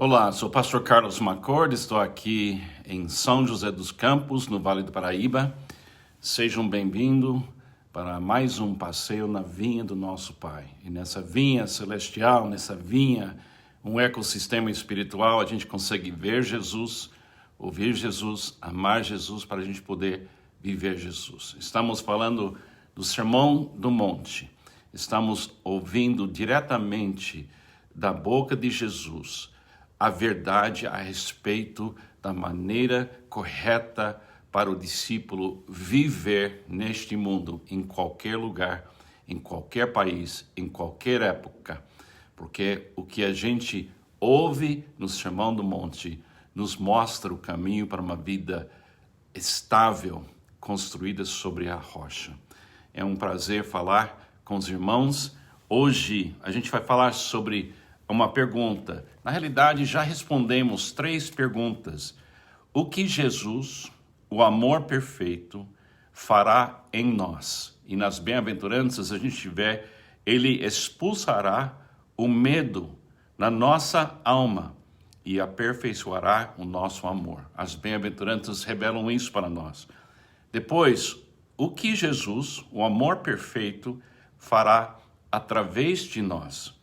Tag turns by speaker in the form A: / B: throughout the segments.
A: Olá, sou o pastor Carlos Macord, estou aqui em São José dos Campos, no Vale do Paraíba. Sejam bem-vindos para mais um passeio na vinha do nosso Pai. E nessa vinha celestial, nessa vinha, um ecossistema espiritual, a gente consegue ver Jesus, ouvir Jesus, amar Jesus, para a gente poder viver Jesus. Estamos falando do Sermão do Monte. Estamos ouvindo diretamente da boca de Jesus a verdade a respeito da maneira correta para o discípulo viver neste mundo, em qualquer lugar, em qualquer país, em qualquer época. Porque o que a gente ouve no Sermão do Monte nos mostra o caminho para uma vida estável, construída sobre a rocha. É um prazer falar com os irmãos. Hoje a gente vai falar sobre uma pergunta. Na realidade, já respondemos 3 perguntas. O que Jesus, o amor perfeito, fará em nós? E nas bem-aventuranças a gente vê, ele expulsará o medo na nossa alma e aperfeiçoará o nosso amor. As bem-aventuranças revelam isso para nós. Depois, o que Jesus, o amor perfeito, fará através de nós?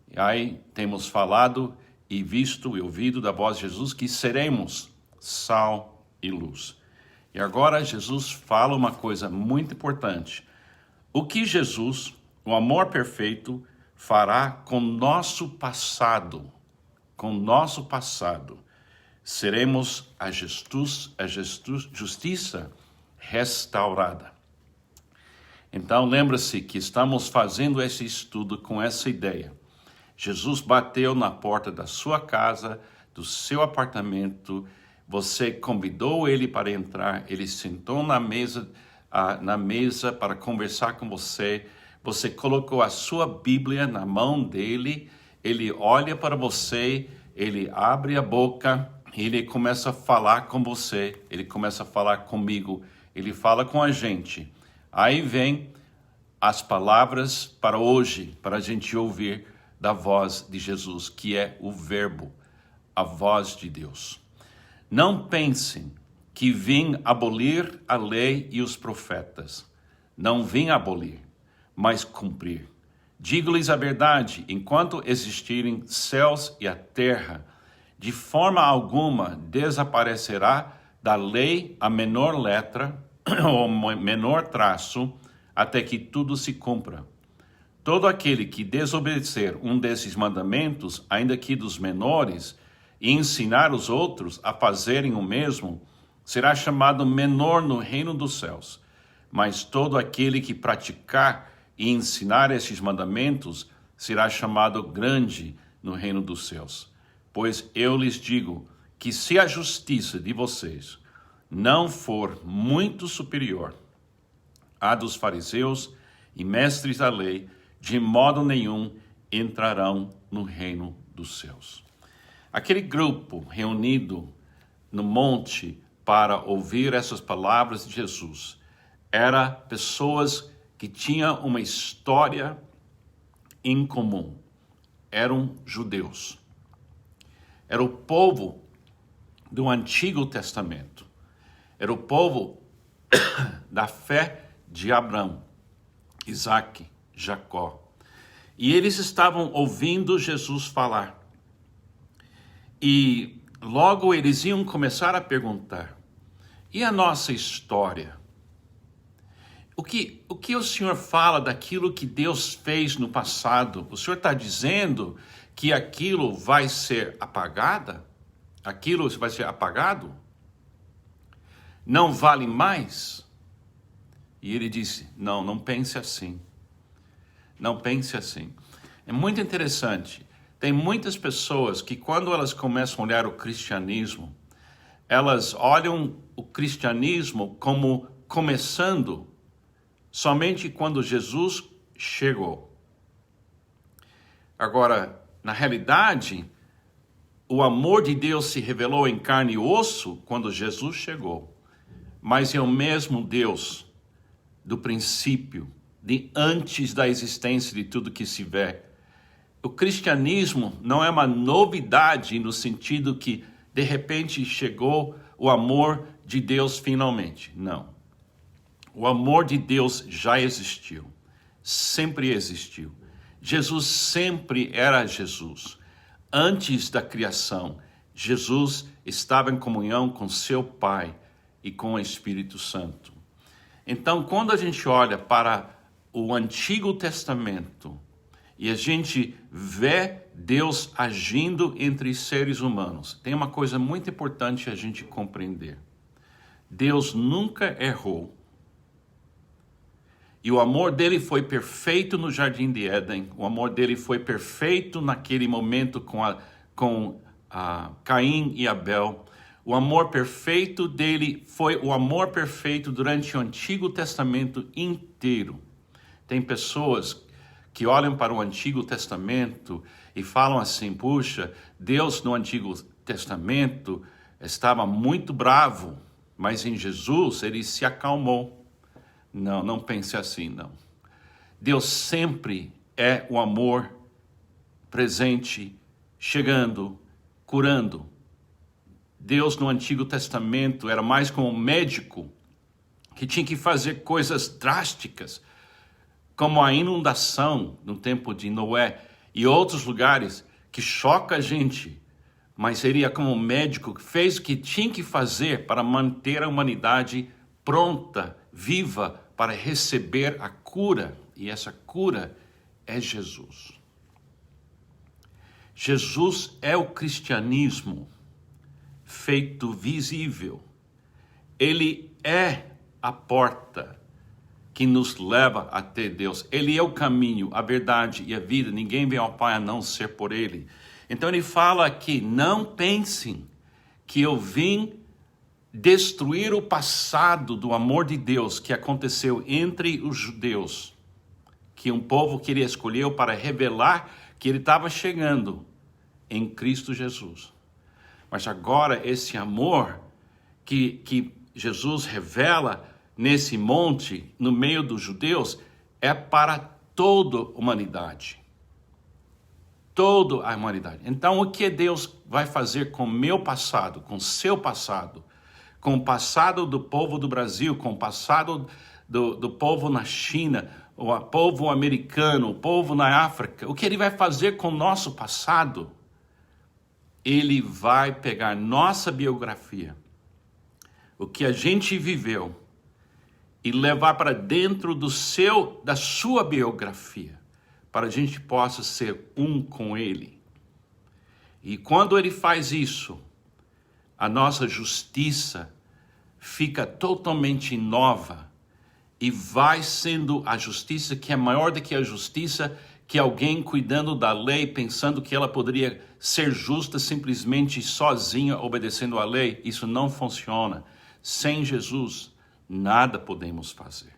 A: E aí temos falado e visto e ouvido da voz de Jesus que seremos sal e luz. E agora Jesus fala uma coisa muito importante. O que Jesus, o amor perfeito, fará com nosso passado? Com nosso passado. Seremos a justiça restaurada. Então lembra-se que estamos fazendo esse estudo com essa ideia. Jesus bateu na porta da sua casa, do seu apartamento, você convidou ele para entrar, ele sentou na mesa para conversar com você, você colocou a sua Bíblia na mão dele, ele olha para você, ele abre a boca, ele começa a falar com você, ele começa a falar comigo, ele fala com a gente. Aí vem as palavras para hoje, para a gente ouvir da voz de Jesus, que é o verbo, a voz de Deus. Não pensem que vim abolir a lei e os profetas. Não vim abolir, mas cumprir. Digo-lhes a verdade, enquanto existirem céus e a terra, de forma alguma desaparecerá da lei a menor letra ou menor traço, até que tudo se cumpra. Todo aquele que desobedecer um desses mandamentos, ainda que dos menores, e ensinar os outros a fazerem o mesmo, será chamado menor no reino dos céus. Mas todo aquele que praticar e ensinar esses mandamentos, será chamado grande no reino dos céus. Pois eu lhes digo que se a justiça de vocês não for muito superior à dos fariseus e mestres da lei, de modo nenhum entrarão no reino dos céus. Aquele grupo reunido no monte para ouvir essas palavras de Jesus era pessoas que tinham uma história em comum. Eram judeus. Era o povo do Antigo Testamento. Era o povo da fé de Abraão, Isaac, Jacó. E eles estavam ouvindo Jesus falar. E logo eles iam começar a perguntar: e a nossa história? O que o Senhor fala daquilo que Deus fez no passado? O Senhor está dizendo que aquilo vai ser apagado? Aquilo vai ser apagado? Não vale mais? E ele disse: não pense assim. Não pense assim. É muito interessante. Tem muitas pessoas que quando elas começam a olhar o cristianismo, elas olham o cristianismo como começando somente quando Jesus chegou. Agora, na realidade, o amor de Deus se revelou em carne e osso quando Jesus chegou. Mas é o mesmo Deus do princípio, de antes da existência de tudo que se vê. o cristianismo não é uma novidade no sentido que de repente chegou o amor de Deus finalmente. Não. O amor de Deus já existiu. Sempre existiu. Jesus sempre era Jesus. Antes da criação, Jesus estava em comunhão com seu Pai e com o Espírito Santo. Então, quando a gente olha para o Antigo Testamento e a gente vê Deus agindo entre seres humanos, tem uma coisa muito importante a gente compreender. Deus nunca errou. E o amor dele foi perfeito no Jardim de Éden. O amor dele foi perfeito naquele momento com Caim e Abel. O amor perfeito dele foi o amor perfeito durante o Antigo Testamento inteiro. Tem pessoas que olham para o Antigo Testamento e falam assim, puxa, Deus no Antigo Testamento estava muito bravo, mas em Jesus ele se acalmou. Não, não pense assim, não. Deus sempre é o amor presente, chegando, curando. Deus no Antigo Testamento era mais como um médico que tinha que fazer coisas drásticas, como a inundação no tempo de Noé e outros lugares que choca a gente. Mas ele é como um médico que fez o que tinha que fazer para manter a humanidade pronta, viva, para receber a cura, e essa cura é Jesus. Jesus é o cristianismo feito visível. Ele é a porta que nos leva até Deus. Ele é o caminho, a verdade e a vida. Ninguém vem ao Pai a não ser por Ele. Então ele fala aqui, não pensem que eu vim destruir o passado do amor de Deus que aconteceu entre os judeus, que um povo que ele escolheu para revelar que ele estava chegando em Cristo Jesus. Mas agora esse amor que Jesus revela nesse monte, no meio dos judeus, é para toda a humanidade. Toda a humanidade. Então o que Deus vai fazer com o meu passado, com o seu passado, com o passado do povo do Brasil, com o passado do povo na China, o povo americano, o povo na África, o que ele vai fazer com o nosso passado? Ele vai pegar nossa biografia, o que a gente viveu, e levar para dentro da sua biografia, para a gente possa ser um com ele. E quando ele faz isso, a nossa justiça fica totalmente nova e vai sendo a justiça que é maior do que a justiça que alguém cuidando da lei, pensando que ela poderia ser justa simplesmente sozinha, obedecendo à lei. Isso não funciona. Sem Jesus, nada podemos fazer.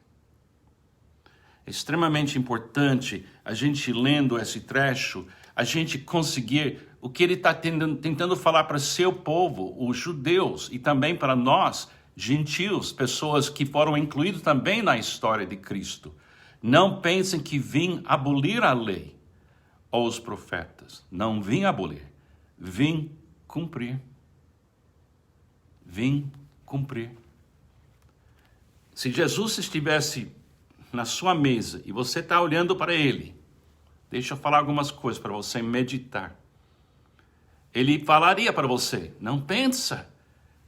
A: É extremamente importante a gente lendo esse trecho, a gente conseguir o que ele está tentando falar para seu povo, os judeus, e também para nós, gentios, pessoas que foram incluídos também na história de Cristo. Não pensem que vim abolir a lei ou os profetas. Não vim abolir, vim cumprir. Vim cumprir. Se Jesus estivesse na sua mesa e você está olhando para ele, deixa eu falar algumas coisas para você meditar. Ele falaria para você, não pensa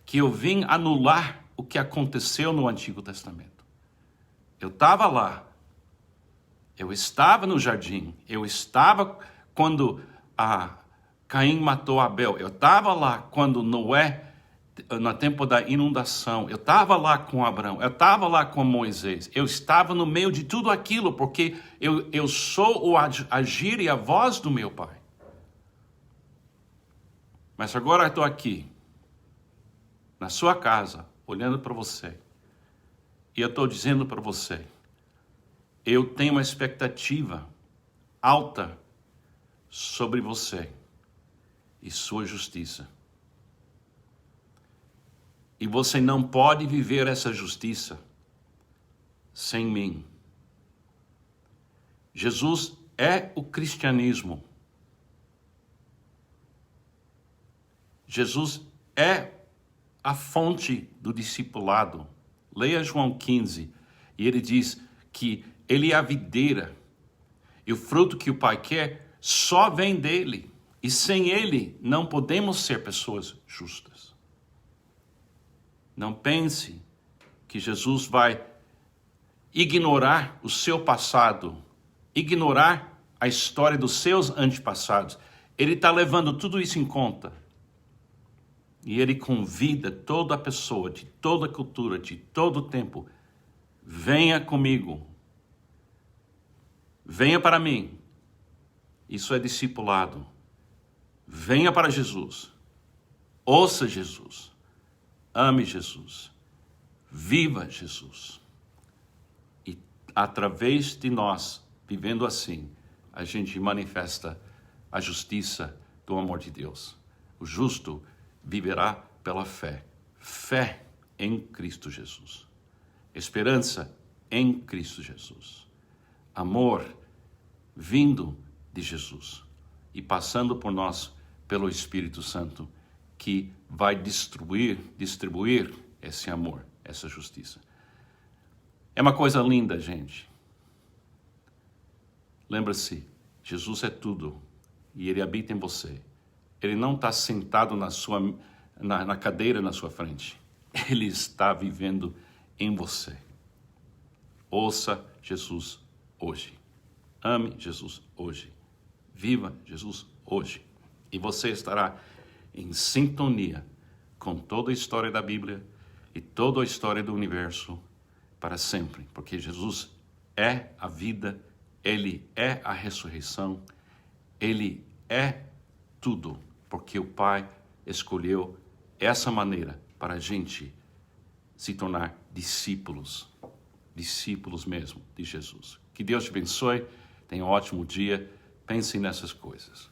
A: que eu vim anular o que aconteceu no Antigo Testamento. Eu estava lá. Eu estava no jardim. Eu estava quando Caim matou Abel. Eu estava lá quando Noé, no tempo da inundação. Eu estava lá com Abraão. Eu estava lá com Moisés. Eu estava no meio de tudo aquilo, porque eu sou o agir e a voz do meu Pai. Mas agora eu estou aqui, na sua casa, olhando para você. E eu estou dizendo para você, eu tenho uma expectativa alta sobre você e sua justiça. E você não pode viver essa justiça sem mim. Jesus é o cristianismo Jesus é a fonte do discipulado. Leia João 15, e ele diz que ele é a videira, e o fruto que o Pai quer só vem dele, e sem ele não podemos ser pessoas justas. Não pense que Jesus vai ignorar o seu passado, ignorar a história dos seus antepassados. Ele está levando tudo isso em conta. E ele convida toda a pessoa, de toda a cultura, de todo o tempo, venha comigo, venha para mim. Isso é discipulado. Venha para Jesus, ouça Jesus, ame Jesus, viva Jesus. E através de nós, vivendo assim, a gente manifesta a justiça do amor de Deus. O justo viverá pela fé. Fé em Cristo Jesus. Esperança em Cristo Jesus. Amor vindo de Jesus e passando por nós pelo Espírito Santo, que vai distribuir esse amor, essa justiça. É uma coisa linda, gente. Lembra-se, Jesus é tudo e Ele habita em você. Ele não está sentado na cadeira na sua frente. Ele está vivendo em você. Ouça Jesus hoje. Ame Jesus hoje. Viva Jesus hoje. E você estará em sintonia com toda a história da Bíblia e toda a história do universo para sempre. Porque Jesus é a vida, Ele é a ressurreição, Ele é tudo. Porque o Pai escolheu essa maneira para a gente se tornar discípulos mesmo de Jesus. Que Deus te abençoe, tenha um ótimo dia, pense nessas coisas.